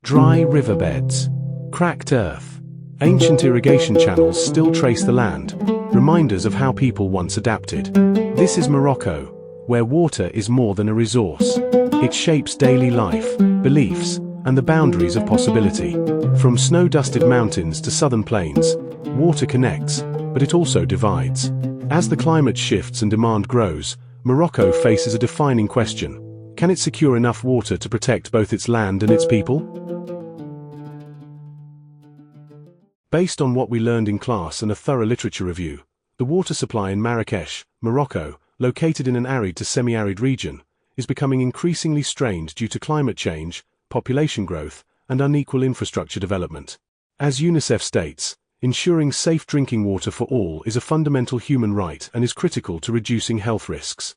Dry riverbeds, cracked earth, ancient irrigation channels still trace the land, reminders of how people once adapted. This is Morocco, where water is more than a resource. It shapes daily life, beliefs, and the boundaries of possibility. From snow-dusted mountains to southern plains, water connects, but it also divides. As the climate shifts and demand grows, Morocco faces a defining question. Can it secure enough water to protect both its land and its people? Based on what we learned in class and a thorough literature review, the water supply in Marrakesh, Morocco, located in an arid to semi-arid region, is becoming increasingly strained due to climate change, population growth, and unequal infrastructure development. As UNICEF states, ensuring safe drinking water for all is a fundamental human right and is critical to reducing health risks.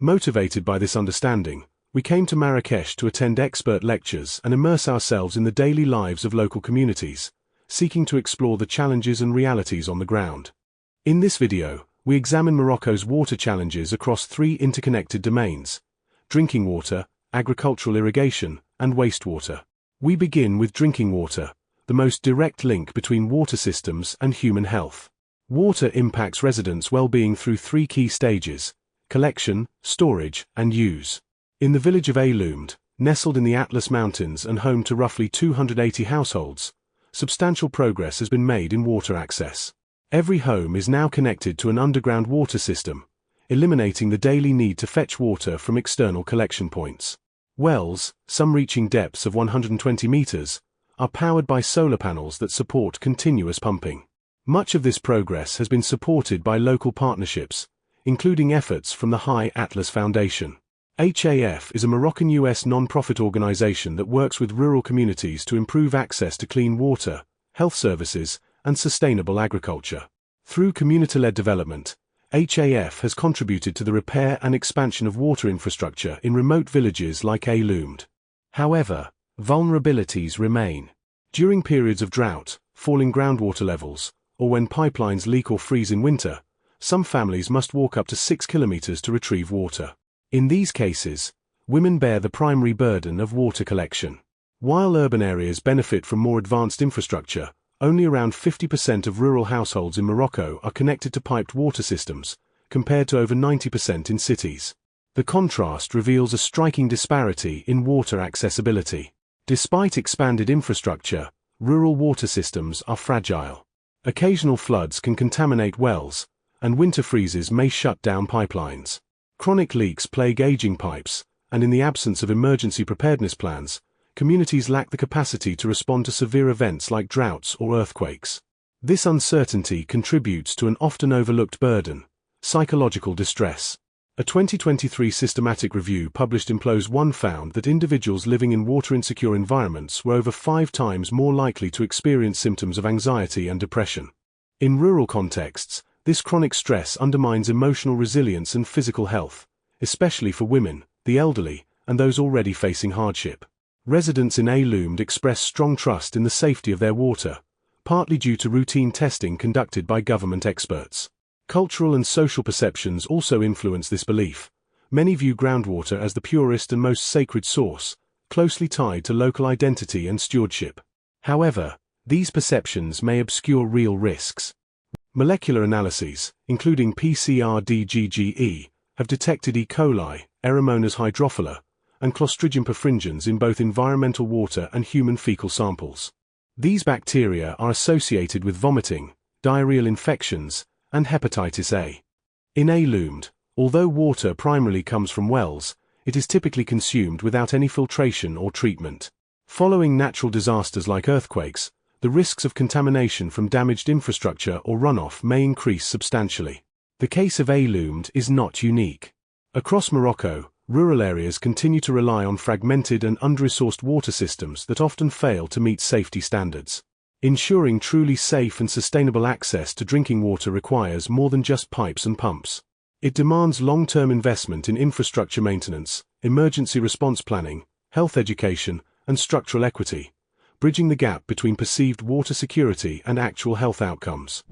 Motivated by this understanding, we came to Marrakesh to attend expert lectures and immerse ourselves in the daily lives of local communities, seeking to explore the challenges and realities on the ground. In this video, we examine Morocco's water challenges across three interconnected domains: drinking water, agricultural irrigation, and wastewater. We begin with drinking water, the most direct link between water systems and human health. Water impacts residents' well-being through three key stages: collection, storage, and use. In the village of Ayloumd, nestled in the Atlas Mountains and home to roughly 280 households, substantial progress has been made in water access. Every home is now connected to an underground water system, eliminating the daily need to fetch water from external collection points. Wells, some reaching depths of 120 meters, are powered by solar panels that support continuous pumping. Much of this progress has been supported by local partnerships, including efforts from the High Atlas Foundation. HAF is a Moroccan-US non-profit organization that works with rural communities to improve access to clean water, health services, and sustainable agriculture. Through community-led development, HAF has contributed to the repair and expansion of water infrastructure in remote villages like Ayloumd. However, vulnerabilities remain. During periods of drought, falling groundwater levels, or when pipelines leak or freeze in winter, some families must walk up to 6 kilometers to retrieve water. In these cases, women bear the primary burden of water collection. While urban areas benefit from more advanced infrastructure, only around 50% of rural households in Morocco are connected to piped water systems, compared to over 90% in cities. The contrast reveals a striking disparity in water accessibility. Despite expanded infrastructure, rural water systems are fragile. Occasional floods can contaminate wells, and winter freezes may shut down pipelines. Chronic leaks plague aging pipes, and in the absence of emergency preparedness plans, communities lack the capacity to respond to severe events like droughts or earthquakes. This uncertainty contributes to an often overlooked burden: psychological distress. A 2023 systematic review published in PLOS One found that individuals living in water-insecure environments were over 5 times more likely to experience symptoms of anxiety and depression. In rural contexts, this chronic stress undermines emotional resilience and physical health, especially for women, the elderly, and those already facing hardship. Residents in Ayloumd express strong trust in the safety of their water, partly due to routine testing conducted by government experts. Cultural and social perceptions also influence this belief. Many view groundwater as the purest and most sacred source, closely tied to local identity and stewardship. However, these perceptions may obscure real risks. Molecular analyses, including PCR-DGGE, have detected E. coli, Aeromonas hydrophila, and Clostridium perfringens in both environmental water and human fecal samples. These bacteria are associated with vomiting, diarrheal infections, and hepatitis A. In Ayloumd, although water primarily comes from wells, it is typically consumed without any filtration or treatment. Following natural disasters like earthquakes, the risks of contamination from damaged infrastructure or runoff may increase substantially. The case of Ayloumd is not unique. Across Morocco, rural areas continue to rely on fragmented and under-resourced water systems that often fail to meet safety standards. Ensuring truly safe and sustainable access to drinking water requires more than just pipes and pumps. It demands long-term investment in infrastructure maintenance, emergency response planning, health education, and structural equity, bridging the gap between perceived water security and actual health outcomes.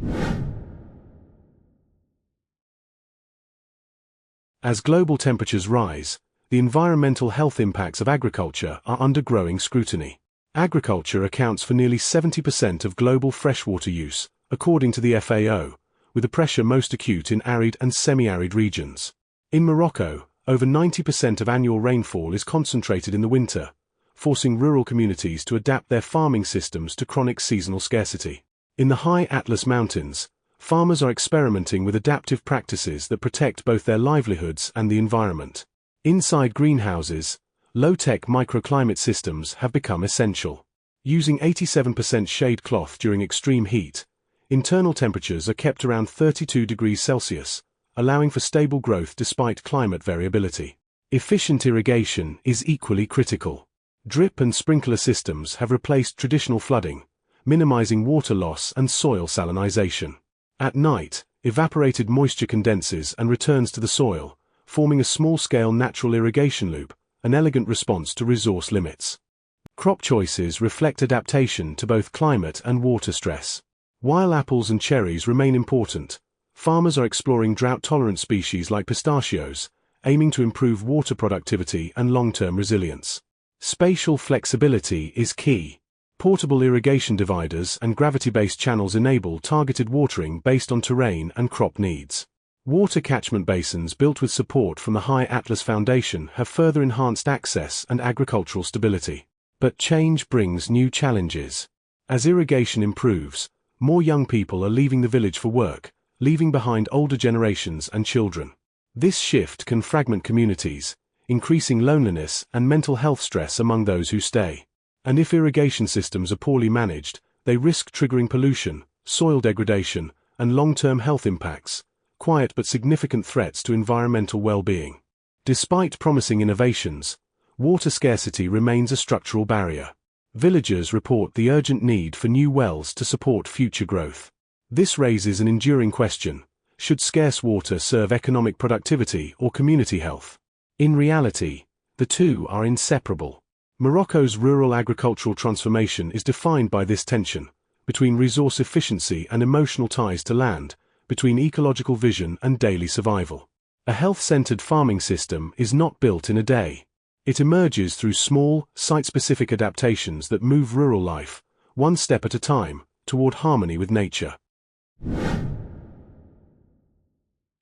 As global temperatures rise, the environmental health impacts of agriculture are under growing scrutiny. Agriculture accounts for nearly 70% of global freshwater use, according to the FAO, with the pressure most acute in arid and semi-arid regions. In Morocco, over 90% of annual rainfall is concentrated in the winter, forcing rural communities to adapt their farming systems to chronic seasonal scarcity. In the high Atlas Mountains, farmers are experimenting with adaptive practices that protect both their livelihoods and the environment. Inside greenhouses, low-tech microclimate systems have become essential. Using 87% shade cloth during extreme heat, internal temperatures are kept around 32 degrees Celsius, allowing for stable growth despite climate variability. Efficient irrigation is equally critical. Drip and sprinkler systems have replaced traditional flooding, minimizing water loss and soil salinization. At night, evaporated moisture condenses and returns to the soil, forming a small-scale natural irrigation loop, an elegant response to resource limits. Crop choices reflect adaptation to both climate and water stress. While apples and cherries remain important, farmers are exploring drought-tolerant species like pistachios, aiming to improve water productivity and long-term resilience. Spatial flexibility is key. Portable irrigation dividers and gravity-based channels enable targeted watering based on terrain and crop needs. Water catchment basins built with support from the High Atlas Foundation have further enhanced access and agricultural stability. But change brings new challenges. As irrigation improves, more young people are leaving the village for work, leaving behind older generations and children. This shift can fragment communities, increasing loneliness and mental health stress among those who stay. And if irrigation systems are poorly managed, they risk triggering pollution, soil degradation, and long-term health impacts, quiet but significant threats to environmental well-being. Despite promising innovations, water scarcity remains a structural barrier. Villagers report the urgent need for new wells to support future growth. This raises an enduring question: should scarce water serve economic productivity or community health? In reality, the two are inseparable. Morocco's rural agricultural transformation is defined by this tension, between resource efficiency and emotional ties to land, between ecological vision and daily survival. A health-centered farming system is not built in a day. It emerges through small, site-specific adaptations that move rural life, one step at a time, toward harmony with nature.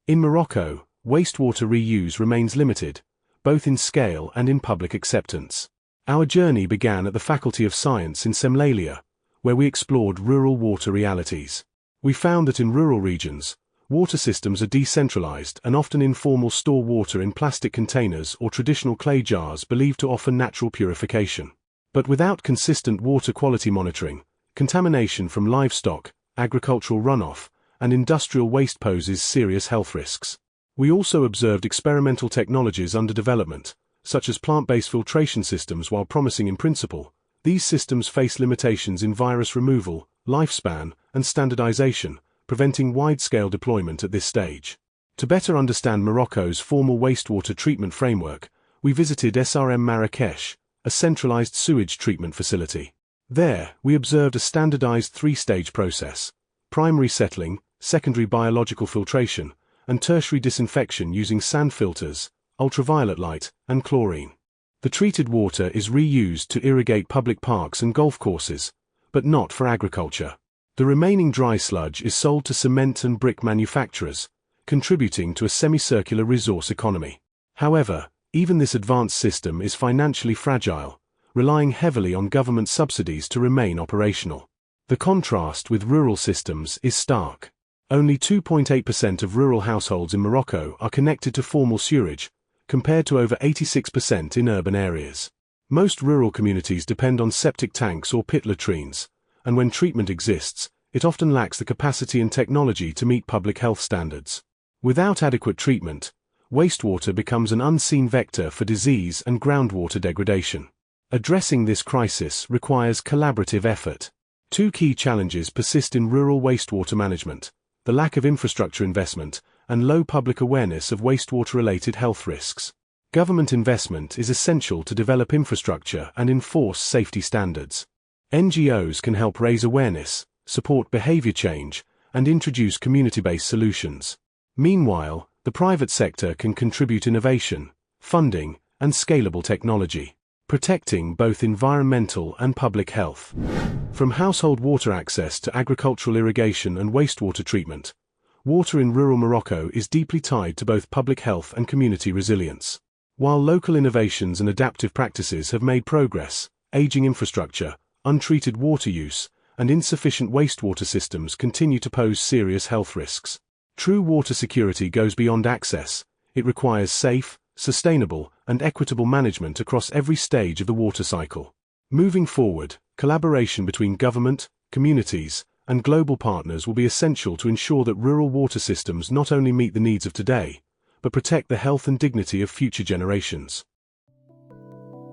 In Morocco, wastewater reuse remains limited, both in scale and in public acceptance. Our journey began at the Faculty of Science in Semlalia, where we explored rural water realities. We found that in rural regions, water systems are decentralized and often informal store water in plastic containers or traditional clay jars believed to offer natural purification. But without consistent water quality monitoring, contamination from livestock, agricultural runoff, and industrial waste poses serious health risks. We also observed experimental technologies under development, such as plant-based filtration systems. While promising in principle, these systems face limitations in virus removal, lifespan, and standardization, preventing wide-scale deployment at this stage. To better understand Morocco's formal wastewater treatment framework, we visited SRM Marrakesh, a centralized sewage treatment facility. There, we observed a standardized three-stage process: primary settling, secondary biological filtration, and tertiary disinfection using sand filters, ultraviolet light, and chlorine. The treated water is reused to irrigate public parks and golf courses, but not for agriculture. The remaining dry sludge is sold to cement and brick manufacturers, contributing to a semicircular resource economy. However, even this advanced system is financially fragile, relying heavily on government subsidies to remain operational. The contrast with rural systems is stark. Only 2.8% of rural households in Morocco are connected to formal sewerage, compared to over 86% in urban areas. Most rural communities depend on septic tanks or pit latrines, and when treatment exists, it often lacks the capacity and technology to meet public health standards. Without adequate treatment, wastewater becomes an unseen vector for disease and groundwater degradation. Addressing this crisis requires collaborative effort. Two key challenges persist in rural wastewater management: the lack of infrastructure investment and low public awareness of wastewater-related health risks. Government investment is essential to develop infrastructure and enforce safety standards. NGOs can help raise awareness, support behavior change, and introduce community-based solutions. Meanwhile, the private sector can contribute innovation, funding, and scalable technology. protecting both environmental and public health. From household water access to agricultural irrigation and wastewater treatment, water in rural Morocco is deeply tied to both public health and community resilience. While local innovations and adaptive practices have made progress, aging infrastructure, untreated water use, and insufficient wastewater systems continue to pose serious health risks. True water security goes beyond access. It requires safe, sustainable, and equitable management across every stage of the water cycle. Moving forward, collaboration between government, communities, and global partners will be essential to ensure that rural water systems not only meet the needs of today, but protect the health and dignity of future generations.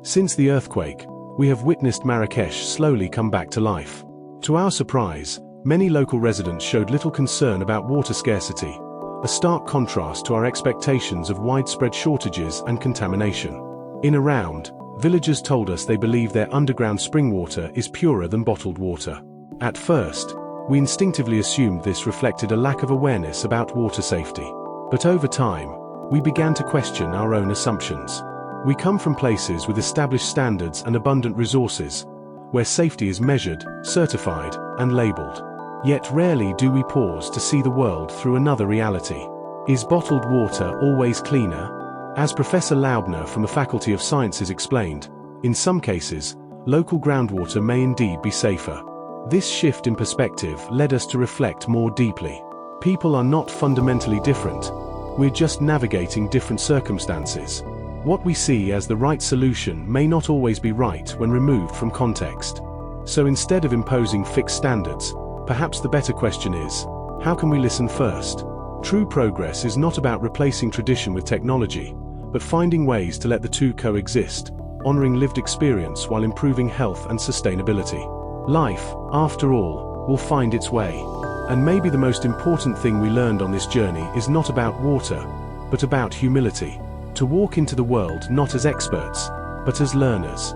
Since the earthquake, we have witnessed Marrakesh slowly come back to life. To our surprise, many local residents showed little concern about water scarcity, a stark contrast to our expectations of widespread shortages and contamination. In a round, villagers told us they believe their underground spring water is purer than bottled water. At first, we instinctively assumed this reflected a lack of awareness about water safety. But over time, we began to question our own assumptions. We come from places with established standards and abundant resources, where safety is measured, certified, and labeled. Yet rarely do we pause to see the world through another reality. Is bottled water always cleaner? As Professor Laubner from the Faculty of Sciences explained, in some cases, local groundwater may indeed be safer. This shift in perspective led us to reflect more deeply. People are not fundamentally different. We're just navigating different circumstances. What we see as the right solution may not always be right when removed from context. So instead of imposing fixed standards, perhaps the better question is, how can we listen first? True progress is not about replacing tradition with technology, but finding ways to let the two coexist, honoring lived experience while improving health and sustainability. Life, after all, will find its way. And maybe the most important thing we learned on this journey is not about water, but about humility. To walk into the world not as experts, but as learners.